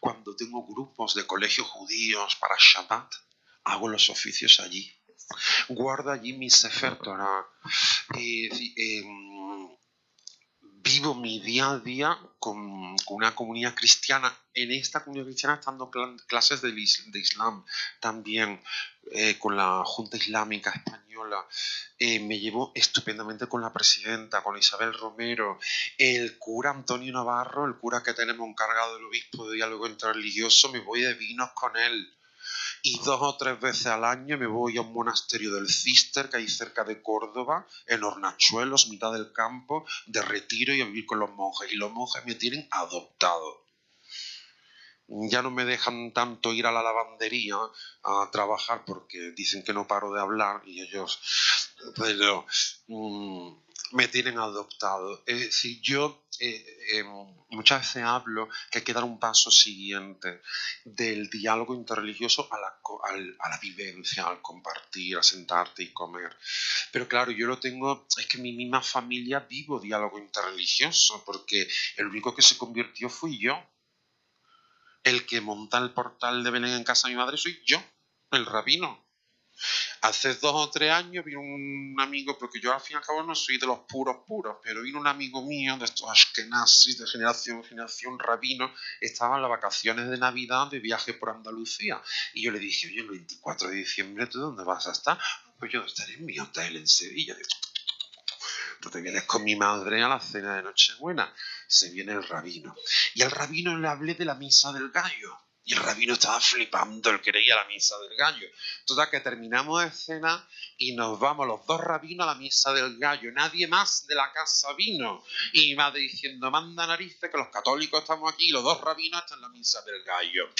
Cuando tengo grupos de colegios judíos para Shabbat, hago los oficios allí. Guardo allí mi Sefer Torah. Vivo mi día a día con una comunidad cristiana. En esta comunidad cristiana están dando clases de Islam también con la Junta Islámica Española. Me llevo estupendamente con la presidenta, con Isabel Romero, el cura Antonio Navarro, el cura que tenemos encargado del obispo de diálogo interreligioso. Me voy de vinos con él. Y 2 o 3 veces al año me voy a un monasterio del Cister que hay cerca de Córdoba, en Hornachuelos, mitad del campo, de retiro, y a vivir con los monjes. Y los monjes me tienen adoptado. Ya no me dejan tanto ir a la lavandería a trabajar porque dicen que no paro de hablar y ellos pero, me tienen adoptado. Es decir, yo muchas veces hablo que hay que dar un paso siguiente del diálogo interreligioso a la vivencia, al compartir, a sentarte y comer. Pero claro, yo lo tengo, es que en mi misma familia vivo diálogo interreligioso, porque el único que se convirtió fui yo. El que monta el portal de Belén en casa de mi madre soy yo, el rabino. Hace 2 o 3 años vino un amigo, porque yo al fin y al cabo no soy de los puros, pero vino un amigo mío de estos ashkenazis de generación en generación, rabino, estaba en las vacaciones de Navidad de viaje por Andalucía. Y yo le dije, oye, el 24 de diciembre, ¿tú dónde vas a estar? Pues yo estaré en mi hotel en Sevilla. Tú te vienes con mi madre a la cena de Nochebuena. Se viene el rabino. Y al rabino le hablé de la misa del gallo. Y el rabino estaba flipando, él quería la misa del gallo. Total, que terminamos de cena y nos vamos los 2 rabinos a la misa del gallo. Nadie más de la casa vino. Y mi madre diciendo, manda narices, que los católicos estamos aquí y los 2 rabinos están en la misa del gallo.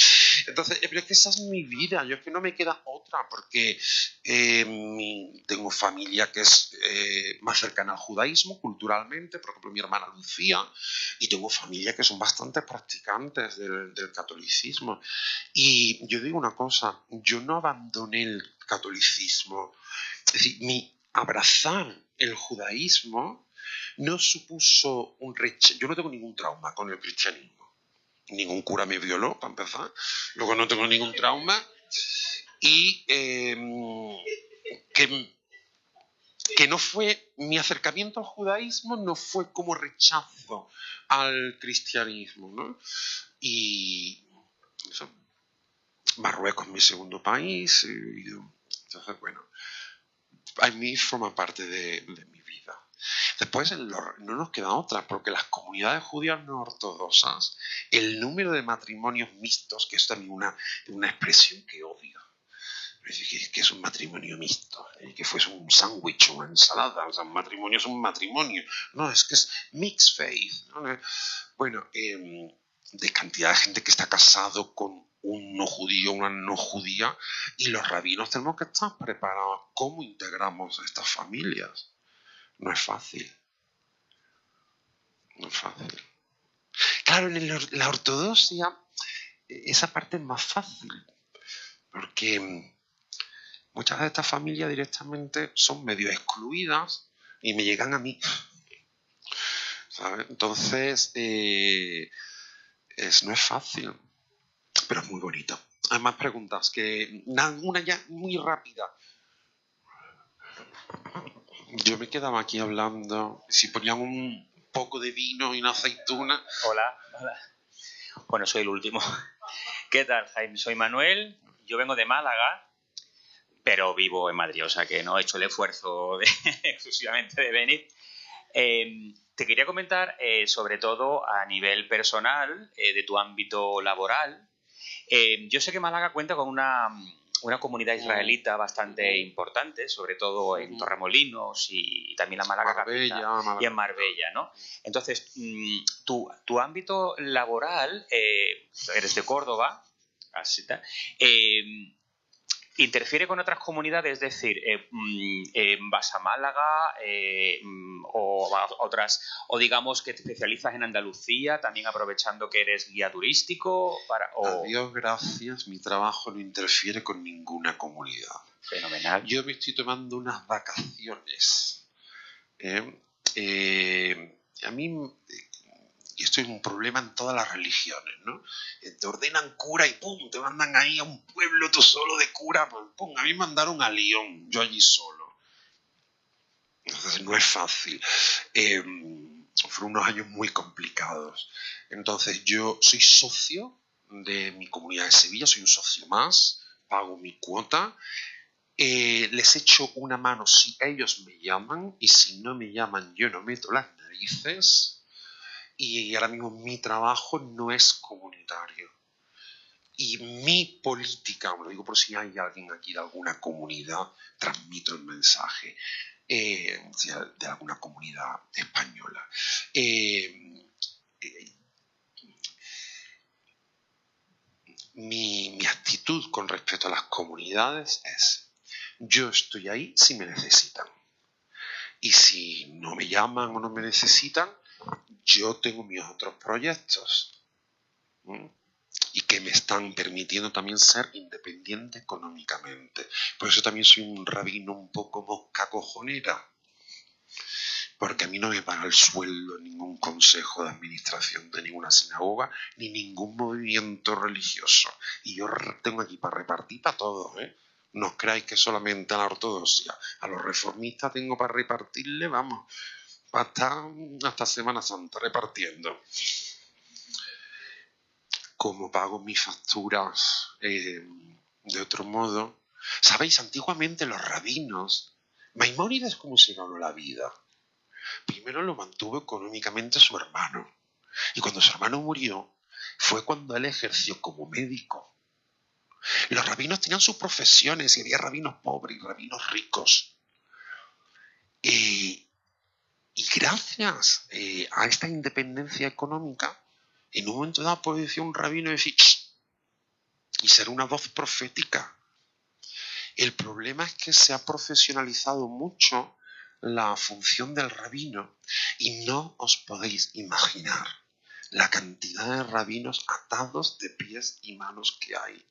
Entonces, pero es que esa es mi vida. Yo es que no me queda otra, porque tengo familia que es más cercana al judaísmo culturalmente, por ejemplo mi hermana Lucía, y tengo familia que son bastante practicantes del catolicismo. judaísmo. Y yo digo una cosa, yo no abandoné el catolicismo. Es decir, mi abrazar el judaísmo no supuso un rechazo. Yo no tengo ningún trauma con el cristianismo. Ningún cura me violó, para empezar. Luego no tengo ningún trauma. Y que no fue, mi acercamiento al judaísmo no fue como rechazo al cristianismo, ¿no? Y eso, Marruecos es mi segundo país, y entonces, bueno, a mí forma parte de mi vida. Después no nos queda otra, porque las comunidades judías no ortodoxas, el número de matrimonios mixtos, que es también una expresión que odio, que es un matrimonio mixto, que fuese un sándwich o una ensalada, o sea, un matrimonio es un matrimonio, no, es que es mixed faith, ¿no? Bueno, de cantidad de gente que está casado con un no judío, una no judía, y los rabinos tenemos que estar preparados. ¿Cómo integramos a estas familias? No es fácil. No es fácil. Claro, en la ortodoxia esa parte es más fácil, porque muchas de estas familias directamente son medio excluidas y me llegan a mí, ¿sabes? Entonces, no es fácil, pero es muy bonito. Hay más preguntas, una ya muy rápida. Yo me quedaba aquí hablando, si ponían un poco de vino y una aceituna. Hola. Bueno, soy el último. ¿Qué tal, Jaime? Soy Manuel, yo vengo de Málaga, pero vivo en Madrid, o sea que no he hecho el esfuerzo exclusivamente de venir. Te quería comentar, sobre todo a nivel personal, de tu ámbito laboral. Yo sé que Málaga cuenta con una comunidad israelita bastante importante, sobre todo en Torremolinos y también la Málaga capital y en Marbella, ¿no? Entonces, tu ámbito laboral, eres de Córdoba, así está, ¿interfiere con otras comunidades? Es decir, ¿vas a Málaga o a otras, o digamos que te especializas en Andalucía, también aprovechando que eres guía turístico? A Dios gracias, mi trabajo no interfiere con ninguna comunidad. Fenomenal. Yo me estoy tomando unas vacaciones. A mí... Y esto es un problema en todas las religiones, ¿no? Te ordenan cura y ¡pum! Te mandan ahí a un pueblo tú solo de cura, ¡pum! A mí me mandaron a Lyon, yo allí solo. Entonces no es fácil. Fueron unos años muy complicados. Entonces yo soy socio de mi comunidad de Sevilla, soy un socio más, pago mi cuota. Les echo una mano si ellos me llaman, y si no me llaman yo no meto las narices. Y ahora mismo mi trabajo no es comunitario. Y mi política, lo digo por si hay alguien aquí de alguna comunidad, transmito el mensaje, de alguna comunidad española. Mi actitud con respecto a las comunidades es: yo estoy ahí si me necesitan. Y si no me llaman o no me necesitan, yo tengo mis otros proyectos, y que me están permitiendo también ser independiente económicamente. Por eso también soy un rabino un poco mosca cojonera, porque a mí no me paga el sueldo ningún consejo de administración de ninguna sinagoga ni ningún movimiento religioso, y yo tengo aquí para repartir para todos, No os creáis que solamente a la ortodoxia, a los reformistas tengo para repartirle, vamos, hasta Semana Santa repartiendo. Como pago mis facturas de otro modo. ¿Sabéis? Antiguamente los rabinos, Maimónides, ¿cómo se ganó la vida? Primero lo mantuvo económicamente su hermano. Y cuando su hermano murió, fue cuando él ejerció como médico. Los rabinos tenían sus profesiones, y había rabinos pobres y rabinos ricos. Y gracias a esta independencia económica, en un momento dado puede decir un rabino y decir ¡shh! Y ser una voz profética. El problema es que se ha profesionalizado mucho la función del rabino, y no os podéis imaginar la cantidad de rabinos atados de pies y manos que hay.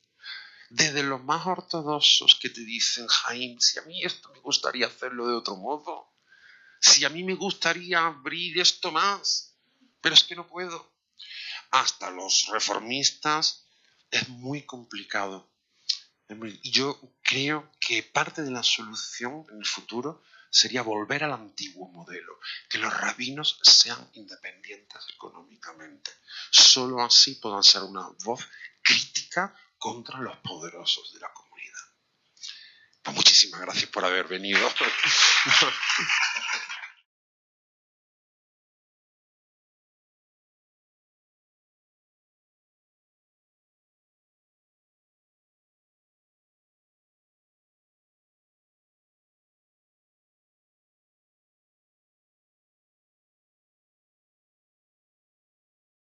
Desde los más ortodoxos que te dicen, Jaime, si a mí esto me gustaría hacerlo de otro modo, si a mí me gustaría abrir esto más, pero es que no puedo. Hasta los reformistas es muy complicado. Y yo creo que parte de la solución en el futuro sería volver al antiguo modelo, que los rabinos sean independientes económicamente. Solo así puedan ser una voz crítica contra los poderosos de la comunidad. Pues muchísimas gracias por haber venido.